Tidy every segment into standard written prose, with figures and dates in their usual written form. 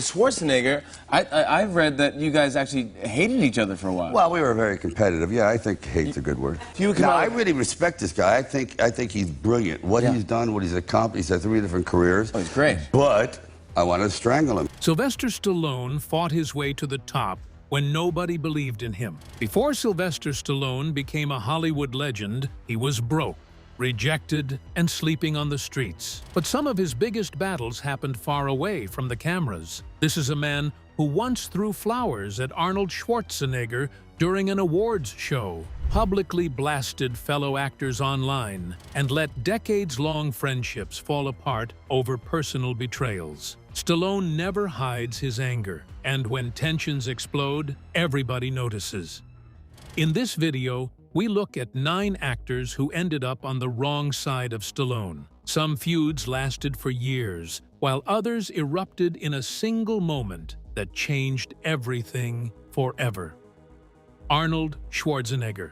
Schwarzenegger, I've read that you guys actually hated each other for a while. Well, we were very competitive. Yeah, I think hate's a good word. I really respect this guy. I think he's brilliant. What he's done, what he's accomplished. He's had 3 different careers. Oh, he's great. But I want to strangle him. Sylvester Stallone fought his way to the top when nobody believed in him. Before Sylvester Stallone became a Hollywood legend, he was broke, rejected, and sleeping on the streets. But some of his biggest battles happened far away from the cameras. This is a man who once threw flowers at Arnold Schwarzenegger during an awards show, publicly blasted fellow actors online, and let decades-long friendships fall apart over personal betrayals. Stallone never hides his anger, and when tensions explode, everybody notices. In this video, we look at 9 actors who ended up on the wrong side of Stallone. Some feuds lasted for years, while others erupted in a single moment that changed everything forever. Arnold Schwarzenegger.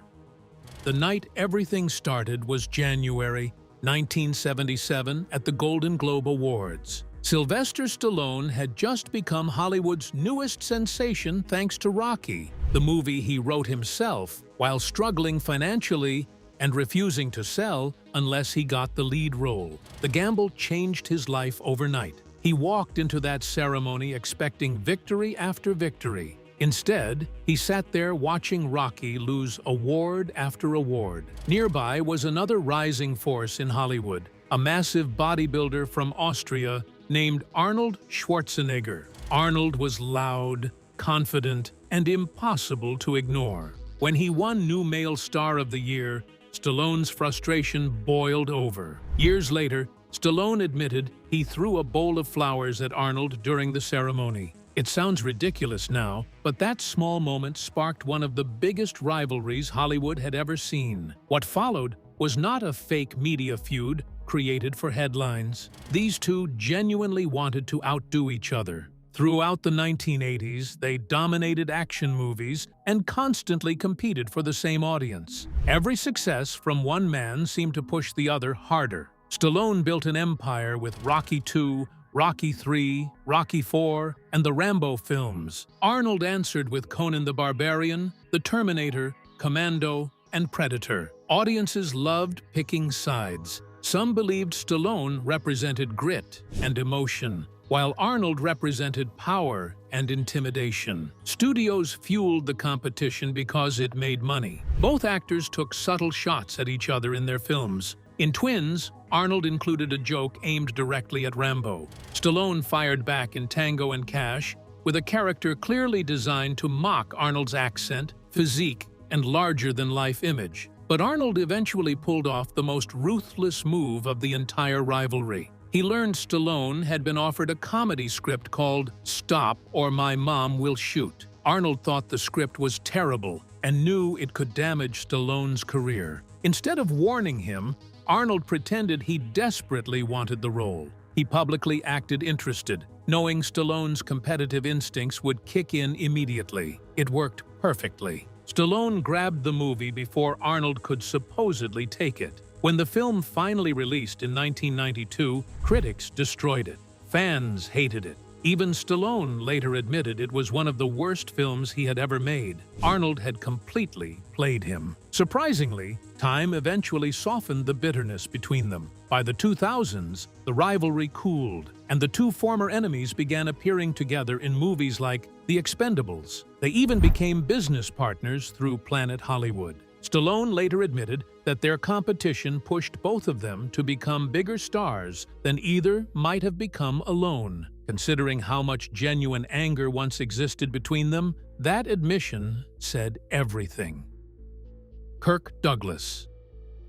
The night everything started was January 1977 at the Golden Globe Awards. Sylvester Stallone had just become Hollywood's newest sensation thanks to Rocky, the movie he wrote himself while struggling financially and refusing to sell unless he got the lead role. The gamble changed his life overnight. He walked into that ceremony expecting victory after victory. Instead, he sat there watching Rocky lose award after award. Nearby was another rising force in Hollywood, a massive bodybuilder from Austria named Arnold Schwarzenegger. Arnold was loud, confident, and impossible to ignore. When he won New Male Star of the Year, Stallone's frustration boiled over. Years later, Stallone admitted he threw a bowl of flowers at Arnold during the ceremony. It sounds ridiculous now, but that small moment sparked one of the biggest rivalries Hollywood had ever seen. What followed was not a fake media feud created for headlines. These two genuinely wanted to outdo each other. Throughout the 1980s, they dominated action movies and constantly competed for the same audience. Every success from one man seemed to push the other harder. Stallone built an empire with Rocky II, Rocky III, Rocky IV, and the Rambo films. Arnold answered with Conan the Barbarian, The Terminator, Commando, and Predator. Audiences loved picking sides. Some believed Stallone represented grit and emotion, while Arnold represented power and intimidation. Studios fueled the competition because it made money. Both actors took subtle shots at each other in their films. In Twins, Arnold included a joke aimed directly at Rambo. Stallone fired back in Tango and Cash, with a character clearly designed to mock Arnold's accent, physique, and larger-than-life image. But Arnold eventually pulled off the most ruthless move of the entire rivalry. He learned Stallone had been offered a comedy script called Stop or My Mom Will Shoot. Arnold thought the script was terrible and knew it could damage Stallone's career. Instead of warning him, Arnold pretended he desperately wanted the role. He publicly acted interested, knowing Stallone's competitive instincts would kick in immediately. It worked perfectly. Stallone grabbed the movie before Arnold could supposedly take it. When the film finally released in 1992, critics destroyed it. Fans hated it. Even Stallone later admitted it was one of the worst films he had ever made. Arnold had completely played him. Surprisingly, time eventually softened the bitterness between them. By the 2000s, the rivalry cooled, and the two former enemies began appearing together in movies like The Expendables. They even became business partners through Planet Hollywood. Stallone later admitted that their competition pushed both of them to become bigger stars than either might have become alone. Considering how much genuine anger once existed between them, that admission said everything. Kirk Douglas.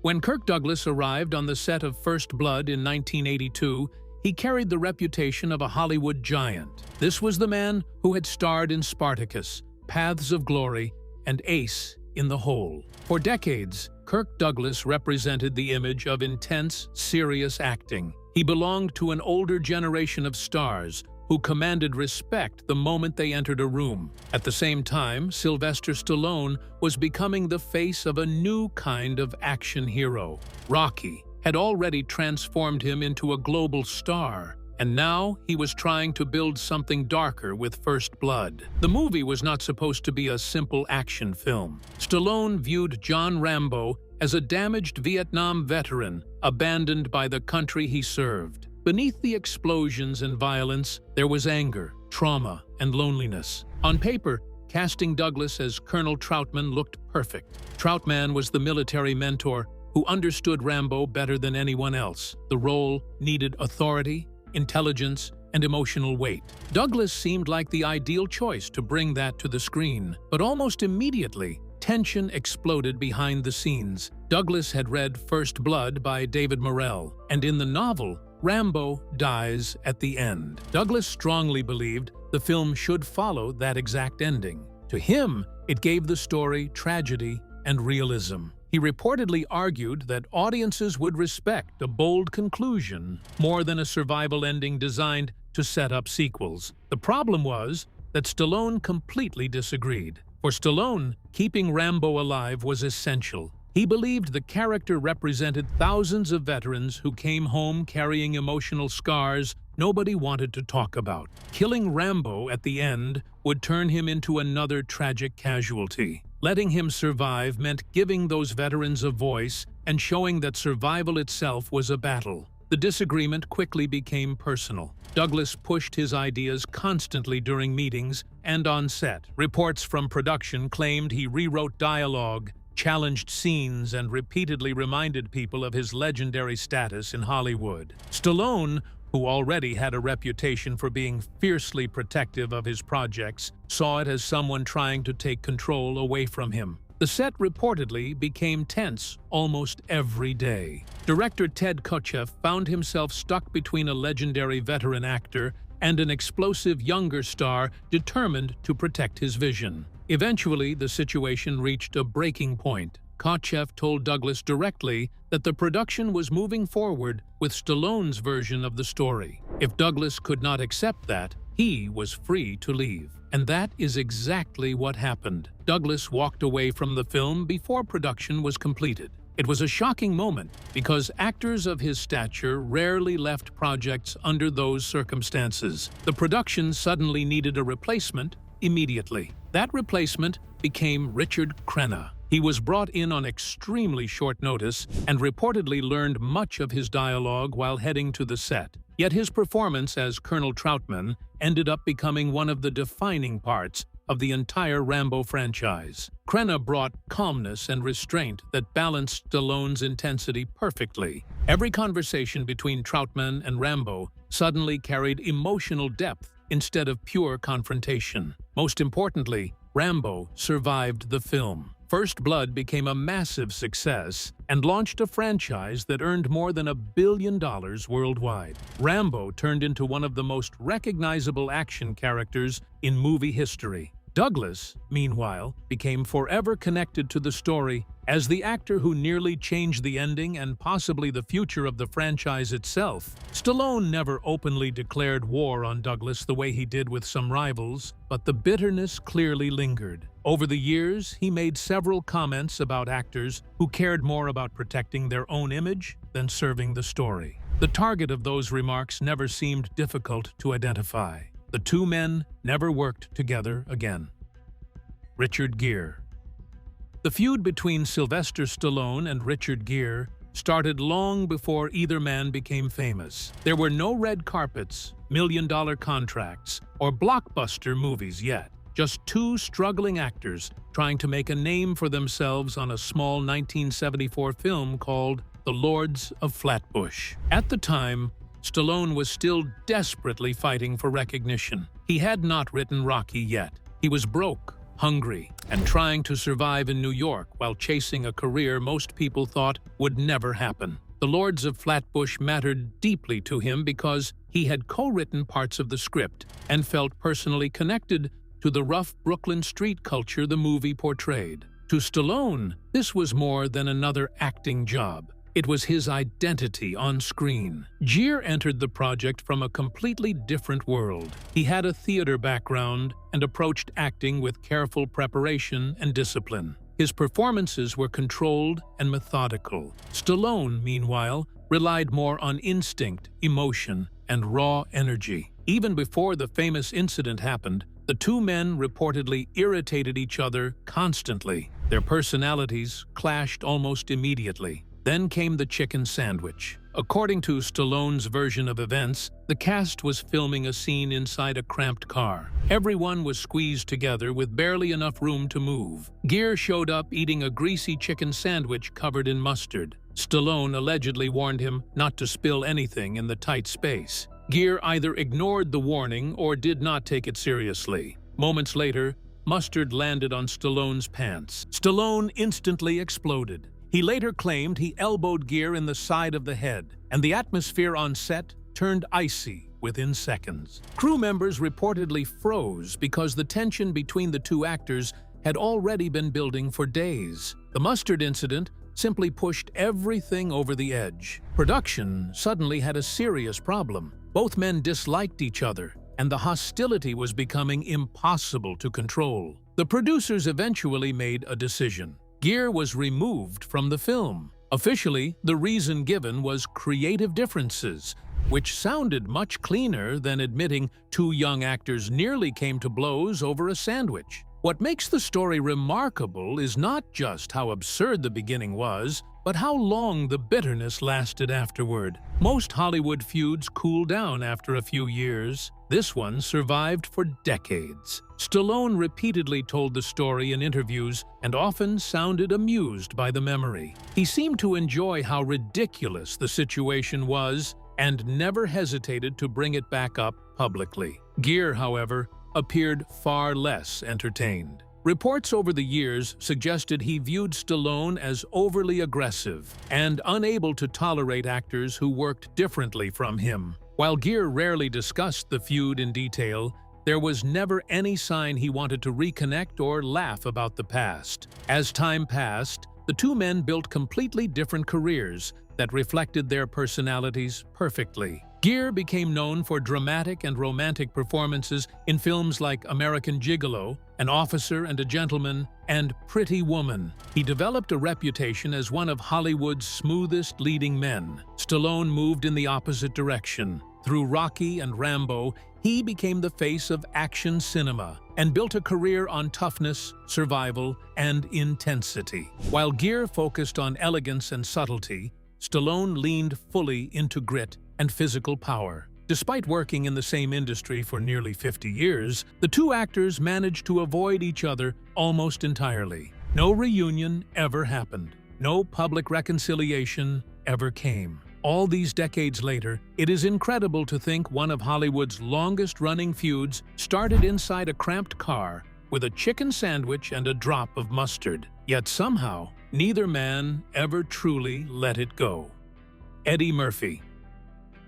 When Kirk Douglas arrived on the set of First Blood in 1982, he carried the reputation of a Hollywood giant. This was the man who had starred in Spartacus, Paths of Glory, and Ace in the Hole. For decades, Kirk Douglas represented the image of intense, serious acting. He belonged to an older generation of stars who commanded respect the moment they entered a room. At the same time, Sylvester Stallone was becoming the face of a new kind of action hero. Rocky had already transformed him into a global star, And now he was trying to build something darker with First Blood. The movie was not supposed to be a simple action film. Stallone viewed John Rambo as a damaged Vietnam veteran, abandoned by the country he served. Beneath the explosions and violence, there was anger, trauma, and loneliness. On paper, casting Douglas as Colonel Trautman looked perfect. Trautman was the military mentor who understood Rambo better than anyone else. The role needed authority, intelligence, and emotional weight. Douglas seemed like the ideal choice to bring that to the screen, but almost immediately, tension exploded behind the scenes. Douglas had read First Blood by David Morrell, and in the novel, Rambo dies at the end. Douglas strongly believed the film should follow that exact ending. To him, it gave the story tragedy and realism. He reportedly argued that audiences would respect a bold conclusion more than a survival ending designed to set up sequels. The problem was that Stallone completely disagreed. For Stallone, keeping Rambo alive was essential. He believed the character represented thousands of veterans who came home carrying emotional scars nobody wanted to talk about. Killing Rambo at the end would turn him into another tragic casualty. Letting him survive meant giving those veterans a voice and showing that survival itself was a battle. The disagreement quickly became personal. Douglas pushed his ideas constantly during meetings and on set. Reports from production claimed he rewrote dialogue, challenged scenes, and repeatedly reminded people of his legendary status in Hollywood. Stallone, who already had a reputation for being fiercely protective of his projects, saw it as someone trying to take control away from him. The set reportedly became tense almost every day. Director Ted Kotcheff found himself stuck between a legendary veteran actor and an explosive younger star determined to protect his vision. Eventually, the situation reached a breaking point. Kotcheff told Douglas directly that the production was moving forward with Stallone's version of the story. If Douglas could not accept that, he was free to leave. And that is exactly what happened. Douglas walked away from the film before production was completed. It was a shocking moment because actors of his stature rarely left projects under those circumstances. The production suddenly needed a replacement immediately. That replacement became Richard Crenna. He was brought in on extremely short notice and reportedly learned much of his dialogue while heading to the set. Yet his performance as Colonel Trautman ended up becoming one of the defining parts of the entire Rambo franchise. Crenna brought calmness and restraint that balanced Stallone's intensity perfectly. Every conversation between Trautman and Rambo suddenly carried emotional depth instead of pure confrontation. Most importantly, Rambo survived the film. First Blood became a massive success and launched a franchise that earned more than $1 billion worldwide. Rambo turned into one of the most recognizable action characters in movie history. Douglas, meanwhile, became forever connected to the story as the actor who nearly changed the ending and possibly the future of the franchise itself. Stallone never openly declared war on Douglas the way he did with some rivals, but the bitterness clearly lingered. Over the years, he made several comments about actors who cared more about protecting their own image than serving the story. The target of those remarks never seemed difficult to identify. The two men never worked together again. Richard Gere. The feud between Sylvester Stallone and Richard Gere started long before either man became famous. There were no red carpets, million-dollar contracts, or blockbuster movies yet. Just two struggling actors trying to make a name for themselves on a small 1974 film called The Lords of Flatbush. At the time, Stallone was still desperately fighting for recognition. He had not written Rocky yet. He was broke, hungry, and trying to survive in New York while chasing a career most people thought would never happen. The Lords of Flatbush mattered deeply to him because he had co-written parts of the script and felt personally connected to the rough Brooklyn street culture the movie portrayed. To Stallone, this was more than another acting job. It was his identity on screen. Gere entered the project from a completely different world. He had a theater background and approached acting with careful preparation and discipline. His performances were controlled and methodical. Stallone, meanwhile, relied more on instinct, emotion, and raw energy. Even before the famous incident happened, the two men reportedly irritated each other constantly. Their personalities clashed almost immediately. Then came the chicken sandwich. According to Stallone's version of events, the cast was filming a scene inside a cramped car. Everyone was squeezed together with barely enough room to move. Gere showed up eating a greasy chicken sandwich covered in mustard. Stallone allegedly warned him not to spill anything in the tight space. Gere either ignored the warning or did not take it seriously. Moments later, mustard landed on Stallone's pants. Stallone instantly exploded. He later claimed he elbowed Gere in the side of the head, and the atmosphere on set turned icy within seconds. Crew members reportedly froze because the tension between the two actors had already been building for days. The mustard incident simply pushed everything over the edge. Production suddenly had a serious problem. Both men disliked each other, and the hostility was becoming impossible to control. The producers eventually made a decision. Gere was removed from the film. Officially, the reason given was creative differences, which sounded much cleaner than admitting two young actors nearly came to blows over a sandwich. What makes the story remarkable is not just how absurd the beginning was, but how long the bitterness lasted afterward. Most Hollywood feuds cool down after a few years. This one survived for decades. Stallone repeatedly told the story in interviews and often sounded amused by the memory. He seemed to enjoy how ridiculous the situation was and never hesitated to bring it back up publicly. Gere, however, appeared far less entertained. Reports over the years suggested he viewed Stallone as overly aggressive and unable to tolerate actors who worked differently from him. While Gere rarely discussed the feud in detail, there was never any sign he wanted to reconnect or laugh about the past. As time passed, the two men built completely different careers that reflected their personalities perfectly. Gere became known for dramatic and romantic performances in films like American Gigolo, An Officer and a Gentleman, and Pretty Woman. He developed a reputation as one of Hollywood's smoothest leading men. Stallone moved in the opposite direction. Through Rocky and Rambo, he became the face of action cinema and built a career on toughness, survival, and intensity. While Gere focused on elegance and subtlety, Stallone leaned fully into grit and physical power. Despite working in the same industry for nearly 50 years, the two actors managed to avoid each other almost entirely. No reunion ever happened. No public reconciliation ever came. All these decades later, it is incredible to think one of Hollywood's longest-running feuds started inside a cramped car with a chicken sandwich and a drop of mustard. Yet somehow, neither man ever truly let it go. Eddie Murphy.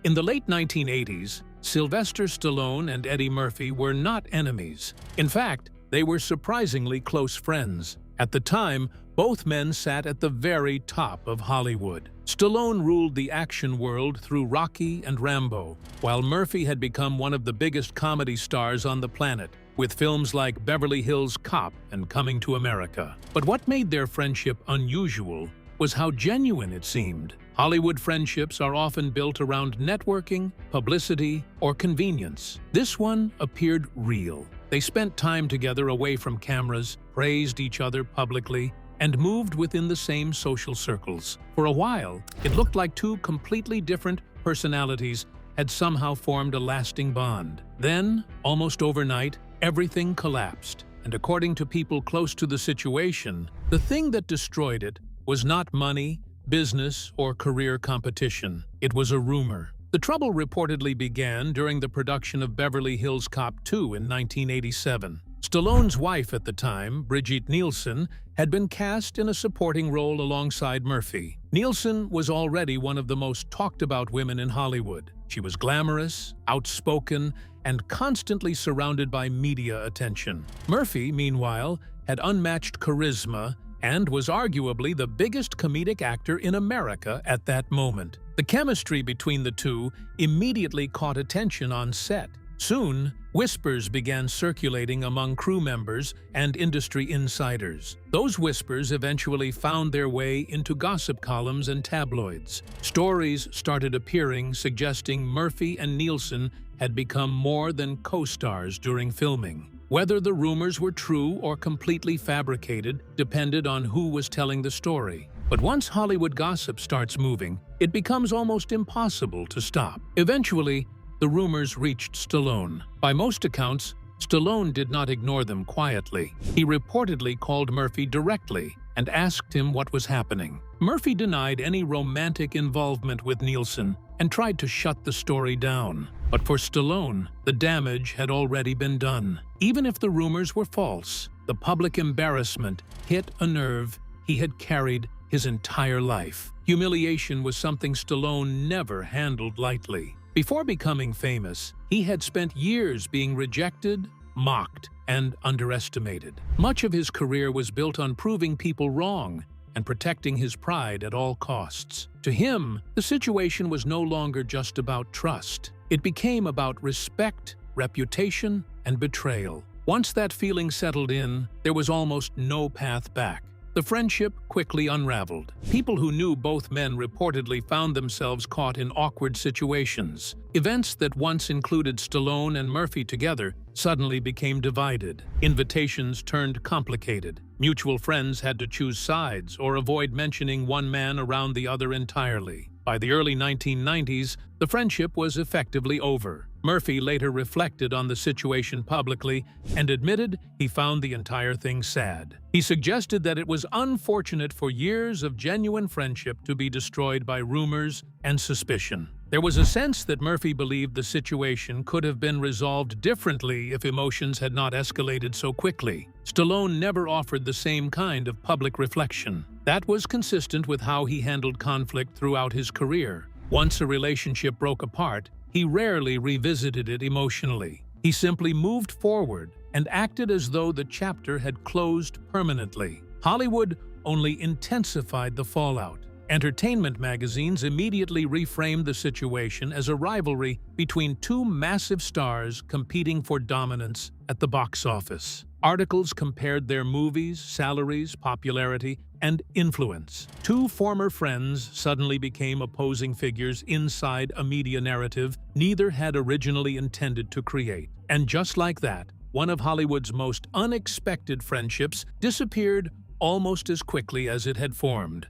In the late 1980s, Sylvester Stallone and Eddie Murphy were not enemies. In fact, they were surprisingly close friends. At the time, both men sat at the very top of Hollywood. Stallone ruled the action world through Rocky and Rambo, while Murphy had become one of the biggest comedy stars on the planet, with films like Beverly Hills Cop and Coming to America. But what made their friendship unusual was how genuine it seemed. Hollywood friendships are often built around networking, publicity, or convenience. This one appeared real. They spent time together away from cameras, praised each other publicly, and moved within the same social circles. For a while, it looked like two completely different personalities had somehow formed a lasting bond. Then, almost overnight, everything collapsed. And according to people close to the situation, the thing that destroyed it was not money, business, or career competition. It was a rumor. The trouble reportedly began during the production of Beverly Hills Cop 2 in 1987. Stallone's wife at the time, Brigitte Nielsen, had been cast in a supporting role alongside Murphy. Nielsen was already one of the most talked-about women in Hollywood. She was glamorous, outspoken, and constantly surrounded by media attention. Murphy, meanwhile, had unmatched charisma and was arguably the biggest comedic actor in America at that moment. The chemistry between the two immediately caught attention on set. Soon, whispers began circulating among crew members and industry insiders. Those whispers eventually found their way into gossip columns and tabloids. Stories started appearing suggesting Murphy and Nielsen had become more than co-stars during filming. Whether the rumors were true or completely fabricated depended on who was telling the story. But once Hollywood gossip starts moving, it becomes almost impossible to stop. Eventually, the rumors reached Stallone. By most accounts, Stallone did not ignore them quietly. He reportedly called Murphy directly and asked him what was happening. Murphy denied any romantic involvement with Nielsen and tried to shut the story down. But for Stallone, the damage had already been done. Even if the rumors were false, the public embarrassment hit a nerve he had carried his entire life. Humiliation was something Stallone never handled lightly. Before becoming famous, he had spent years being rejected, mocked, and underestimated. Much of his career was built on proving people wrong and protecting his pride at all costs. To him, the situation was no longer just about trust. It became about respect, reputation, and betrayal. Once that feeling settled in, there was almost no path back. The friendship quickly unraveled. People who knew both men reportedly found themselves caught in awkward situations. Events that once included Stallone and Murphy together suddenly became divided. Invitations turned complicated. Mutual friends had to choose sides or avoid mentioning one man around the other entirely. By the early 1990s, the friendship was effectively over. Murphy later reflected on the situation publicly and admitted he found the entire thing sad. He suggested that it was unfortunate for years of genuine friendship to be destroyed by rumors and suspicion. There was a sense that Murphy believed the situation could have been resolved differently if emotions had not escalated so quickly. Stallone never offered the same kind of public reflection. That was consistent with how he handled conflict throughout his career. Once a relationship broke apart, he rarely revisited it emotionally. He simply moved forward and acted as though the chapter had closed permanently. Hollywood only intensified the fallout. Entertainment magazines immediately reframed the situation as a rivalry between two massive stars competing for dominance at the box office. Articles compared their movies, salaries, popularity, and influence. Two former friends suddenly became opposing figures inside a media narrative neither had originally intended to create. And just like that, one of Hollywood's most unexpected friendships disappeared almost as quickly as it had formed.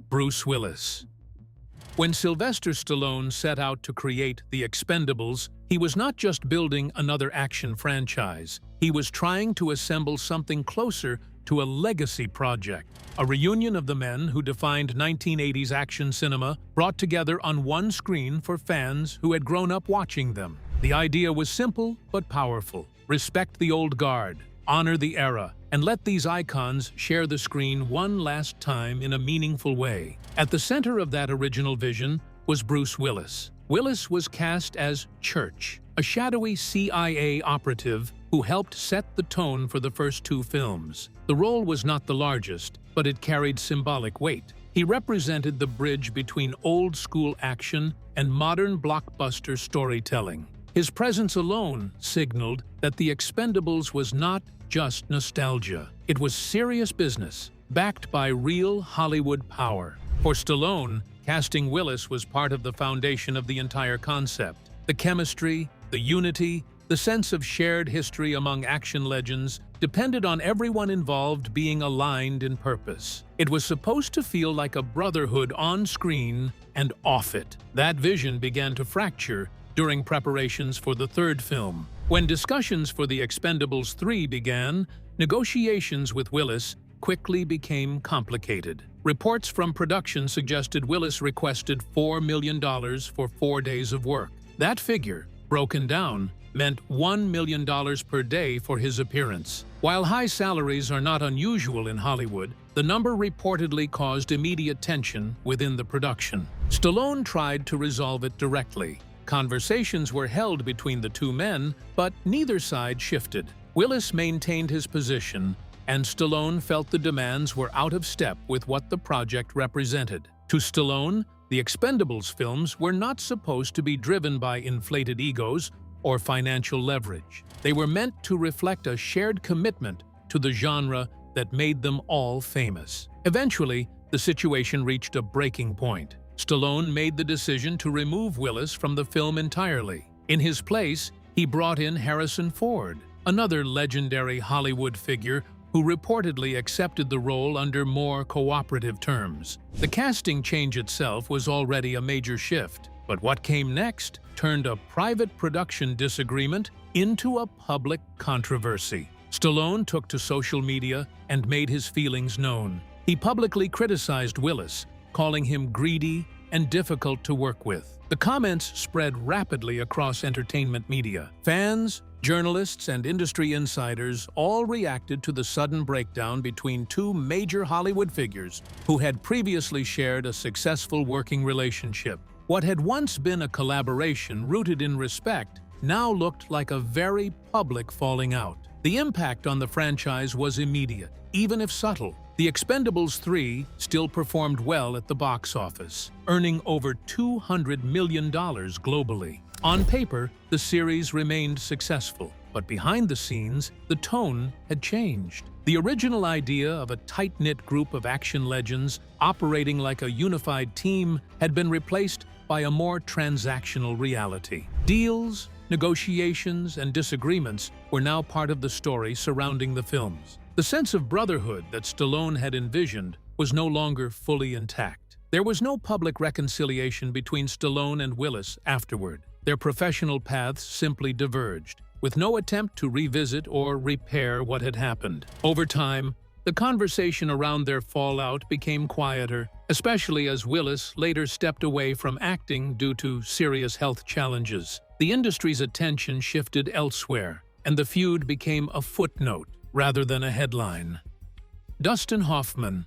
Bruce Willis. When Sylvester Stallone set out to create The Expendables, he was not just building another action franchise. He was trying to assemble something closer to a legacy project, a reunion of the men who defined 1980s action cinema, brought together on one screen for fans who had grown up watching them. The idea was simple but powerful. Respect the old guard, honor the era, and let these icons share the screen one last time in a meaningful way. At the center of that original vision was Bruce Willis. Willis was cast as Church, a shadowy CIA operative who helped set the tone for the first two films. The role was not the largest, but it carried symbolic weight. He represented the bridge between old-school action and modern blockbuster storytelling. His presence alone signaled that The Expendables was not just nostalgia. It was serious business, backed by real Hollywood power. For Stallone, casting Willis was part of the foundation of the entire concept. The chemistry, the unity, the sense of shared history among action legends depended on everyone involved being aligned in purpose. It was supposed to feel like a brotherhood on screen and off it. That vision began to fracture during preparations for the third film. When discussions for The Expendables 3 began, negotiations with Willis quickly became complicated. Reports from production suggested Willis requested $4 million for 4 days of work. That figure, broken down, meant $1 million per day for his appearance. While high salaries are not unusual in Hollywood, the number reportedly caused immediate tension within the production. Stallone tried to resolve it directly. Conversations were held between the two men, but neither side shifted. Willis maintained his position, and Stallone felt the demands were out of step with what the project represented. To Stallone, the Expendables films were not supposed to be driven by inflated egos or financial leverage. They were meant to reflect a shared commitment to the genre that made them all famous. Eventually, the situation reached a breaking point. Stallone made the decision to remove Willis from the film entirely. In his place, he brought in Harrison Ford, another legendary Hollywood figure who reportedly accepted the role under more cooperative terms. The casting change itself was already a major shift, but what came next turned a private production disagreement into a public controversy. Stallone took to social media and made his feelings known. He publicly criticized Willis, calling him greedy and difficult to work with. The comments spread rapidly across entertainment media. Fans, journalists, and industry insiders all reacted to the sudden breakdown between two major Hollywood figures who had previously shared a successful working relationship. What had once been a collaboration rooted in respect now looked like a very public falling out. The impact on the franchise was immediate, even if subtle. The Expendables 3 still performed well at the box office, earning over $200 million globally. On paper, the series remained successful, but behind the scenes, the tone had changed. The original idea of a tight-knit group of action legends operating like a unified team had been replaced by a more transactional reality. Deals, negotiations, and disagreements were now part of the story surrounding the films. The sense of brotherhood that Stallone had envisioned was no longer fully intact. There was no public reconciliation between Stallone and Willis afterward. Their professional paths simply diverged, with no attempt to revisit or repair what had happened. Over time, the conversation around their fallout became quieter, especially as Willis later stepped away from acting due to serious health challenges. The industry's attention shifted elsewhere, and the feud became a footnote rather than a headline. Dustin Hoffman.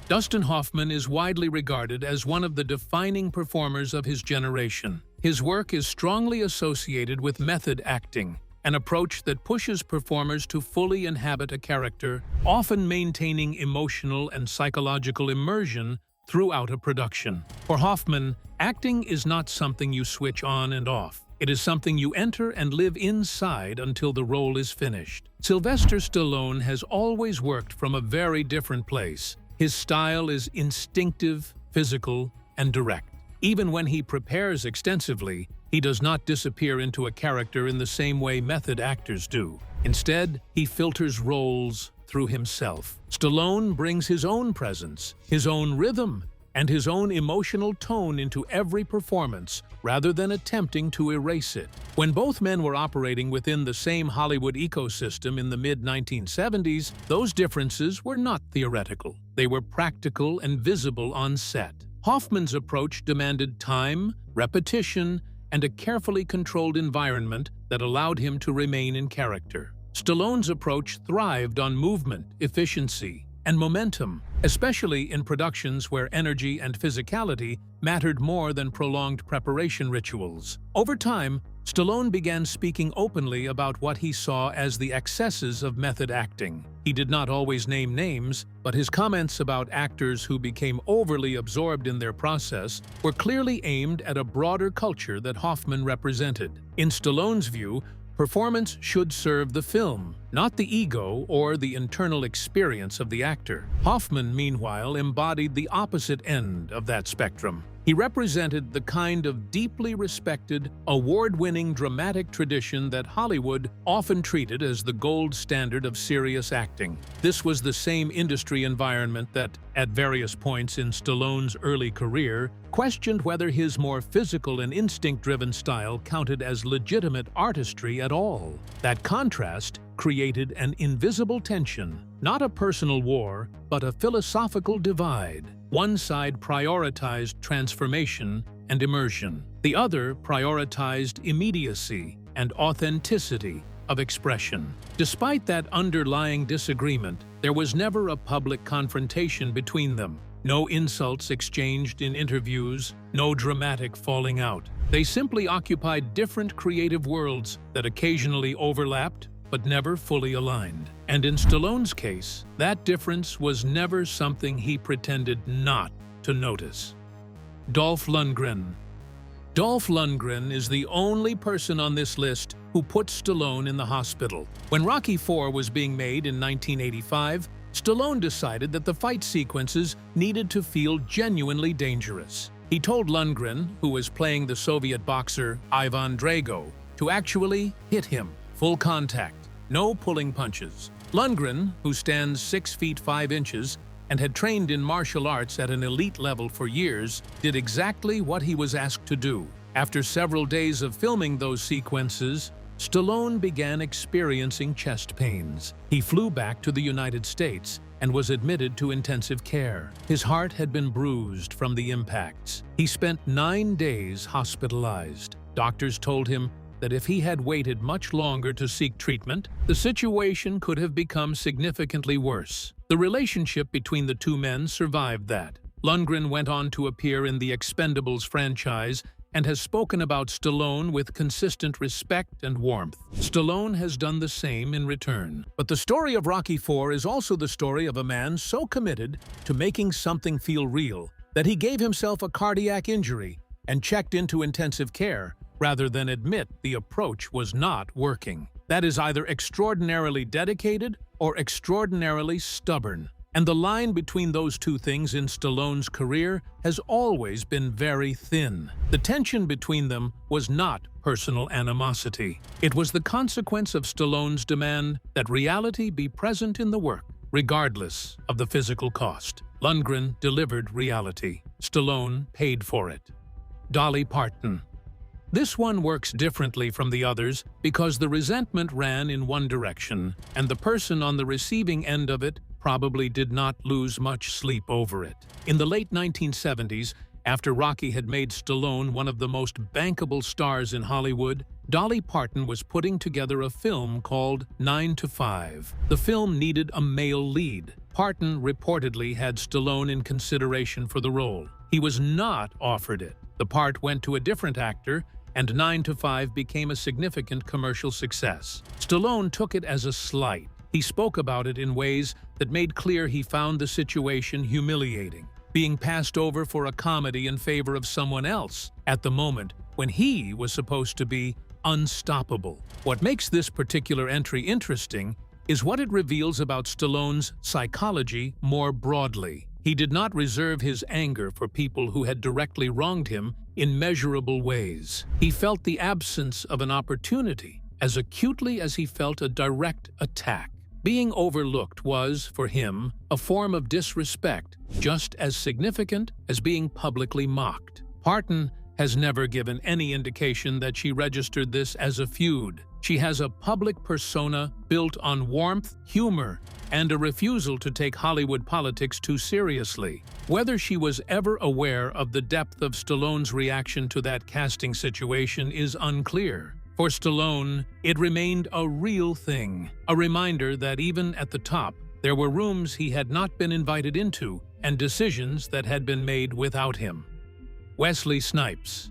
Dustin Hoffman is widely regarded as one of the defining performers of his generation. His work is strongly associated with method acting, an approach that pushes performers to fully inhabit a character, often maintaining emotional and psychological immersion throughout a production. For Hoffman, acting is not something you switch on and off. It is something you enter and live inside until the role is finished. Sylvester Stallone has always worked from a very different place. His style is instinctive, physical, and direct. Even when he prepares extensively, he does not disappear into a character in the same way method actors do. Instead, he filters roles through himself. Stallone brings his own presence, his own rhythm, and his own emotional tone into every performance, rather than attempting to erase it. When both men were operating within the same Hollywood ecosystem in the mid-1970s, those differences were not theoretical. They were practical and visible on set. Hoffman's approach demanded time, repetition, and a carefully controlled environment that allowed him to remain in character. Stallone's approach thrived on movement, efficiency, and momentum, especially in productions where energy and physicality mattered more than prolonged preparation rituals. Over time, Stallone began speaking openly about what he saw as the excesses of method acting. He did not always name names, but his comments about actors who became overly absorbed in their process were clearly aimed at a broader culture that Hoffman represented. In Stallone's view, performance should serve the film, not the ego or the internal experience of the actor. Hoffman, meanwhile, embodied the opposite end of that spectrum. He represented the kind of deeply respected, award-winning dramatic tradition that Hollywood often treated as the gold standard of serious acting. This was the same industry environment that, at various points in Stallone's early career, questioned whether his more physical and instinct-driven style counted as legitimate artistry at all. That contrast created an invisible tension, not a personal war, but a philosophical divide. One side prioritized transformation and immersion. The other prioritized immediacy and authenticity of expression. Despite that underlying disagreement, there was never a public confrontation between them. No insults exchanged in interviews, no dramatic falling out. They simply occupied different creative worlds that occasionally overlapped but never fully aligned. And in Stallone's case, that difference was never something he pretended not to notice. Dolph Lundgren. Dolph Lundgren is the only person on this list who put Stallone in the hospital. When Rocky IV was being made in 1985, Stallone decided that the fight sequences needed to feel genuinely dangerous. He told Lundgren, who was playing the Soviet boxer Ivan Drago, to actually hit him. Full contact, no pulling punches. Lundgren, who stands 6 feet 5 inches and had trained in martial arts at an elite level for years, did exactly what he was asked to do. After several days of filming those sequences, Stallone began experiencing chest pains. He flew back to the United States and was admitted to intensive care. His heart had been bruised from the impacts. He spent 9 days hospitalized. Doctors told him that if he had waited much longer to seek treatment, the situation could have become significantly worse. The relationship between the two men survived that. Lundgren went on to appear in the Expendables franchise and has spoken about Stallone with consistent respect and warmth. Stallone has done the same in return. But the story of Rocky IV is also the story of a man so committed to making something feel real that he gave himself a cardiac injury and checked into intensive care rather than admit the approach was not working. That is either extraordinarily dedicated or extraordinarily stubborn. And the line between those two things in Stallone's career has always been very thin. The tension between them was not personal animosity. It was the consequence of Stallone's demand that reality be present in the work, regardless of the physical cost. Lundgren delivered reality. Stallone paid for it. Dolly Parton. This one works differently from the others because the resentment ran in one direction, and the person on the receiving end of it probably did not lose much sleep over it. In the late 1970s, after Rocky had made Stallone one of the most bankable stars in Hollywood, Dolly Parton was putting together a film called 9 to 5. The film needed a male lead. Parton reportedly had Stallone in consideration for the role. He was not offered it. The part went to a different actor, and 9 to 5 became a significant commercial success. Stallone took it as a slight. He spoke about it in ways that made clear he found the situation humiliating, being passed over for a comedy in favor of someone else at the moment when he was supposed to be unstoppable. What makes this particular entry interesting is what it reveals about Stallone's psychology more broadly. He did not reserve his anger for people who had directly wronged him in measurable ways. He felt the absence of an opportunity as acutely as he felt a direct attack. Being overlooked was, for him, a form of disrespect, just as significant as being publicly mocked. Parton has never given any indication that she registered this as a feud. She has a public persona built on warmth, humor, and a refusal to take Hollywood politics too seriously. Whether she was ever aware of the depth of Stallone's reaction to that casting situation is unclear. For Stallone, it remained a real thing, a reminder that even at the top, there were rooms he had not been invited into and decisions that had been made without him. Wesley Snipes.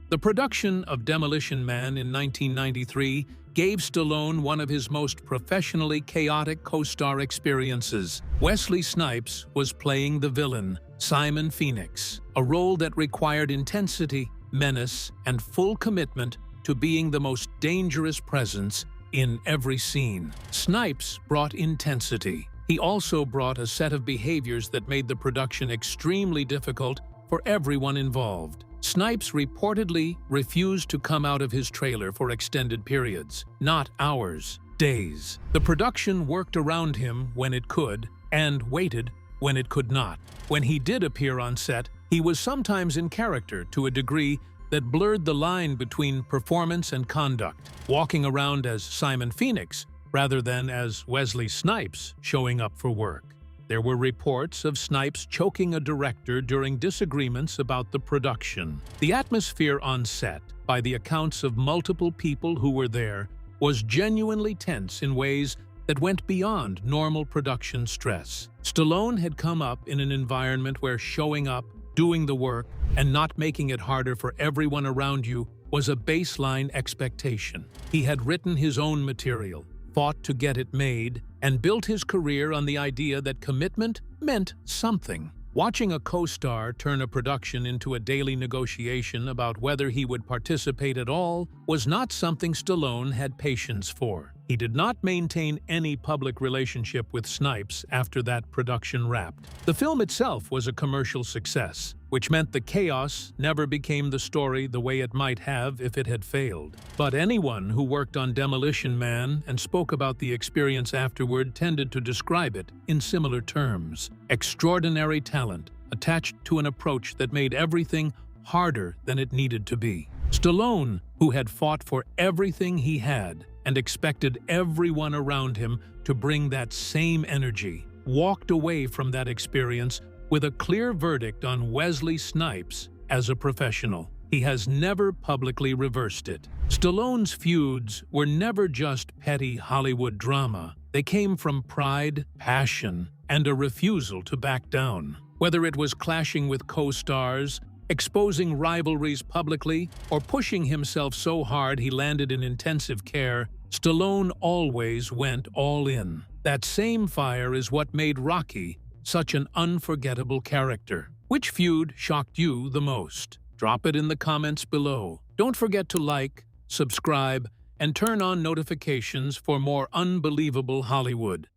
The production of Demolition Man in 1993 gave Stallone one of his most professionally chaotic co-star experiences. Wesley Snipes was playing the villain, Simon Phoenix, a role that required intensity, menace, and full commitment to being the most dangerous presence in every scene. Snipes brought intensity. He also brought a set of behaviors that made the production extremely difficult for everyone involved. Snipes reportedly refused to come out of his trailer for extended periods, not hours, days. The production worked around him when it could, and waited when it could not. When he did appear on set, he was sometimes in character to a degree that blurred the line between performance and conduct, walking around as Simon Phoenix rather than as Wesley Snipes showing up for work. There were reports of Snipes choking a director during disagreements about the production. The atmosphere on set, by the accounts of multiple people who were there, was genuinely tense in ways that went beyond normal production stress. Stallone had come up in an environment where showing up, doing the work, and not making it harder for everyone around you was a baseline expectation. He had written his own material, fought to get it made, and built his career on the idea that commitment meant something. Watching a co-star turn a production into a daily negotiation about whether he would participate at all was not something Stallone had patience for. He did not maintain any public relationship with Snipes after that production wrapped. The film itself was a commercial success, which meant the chaos never became the story the way it might have if it had failed. But anyone who worked on Demolition Man and spoke about the experience afterward tended to describe it in similar terms. Extraordinary talent attached to an approach that made everything harder than it needed to be. Stallone, who had fought for everything he had and expected everyone around him to bring that same energy, walked away from that experience with a clear verdict on Wesley Snipes as a professional. He has never publicly reversed it. Stallone's feuds were never just petty Hollywood drama. They came from pride, passion, and a refusal to back down. Whether it was clashing with co-stars, exposing rivalries publicly, or pushing himself so hard he landed in intensive care, Stallone always went all in. That same fire is what made Rocky such an unforgettable character. Which feud shocked you the most? Drop it in the comments below. Don't forget to like, subscribe, and turn on notifications for more unbelievable Hollywood.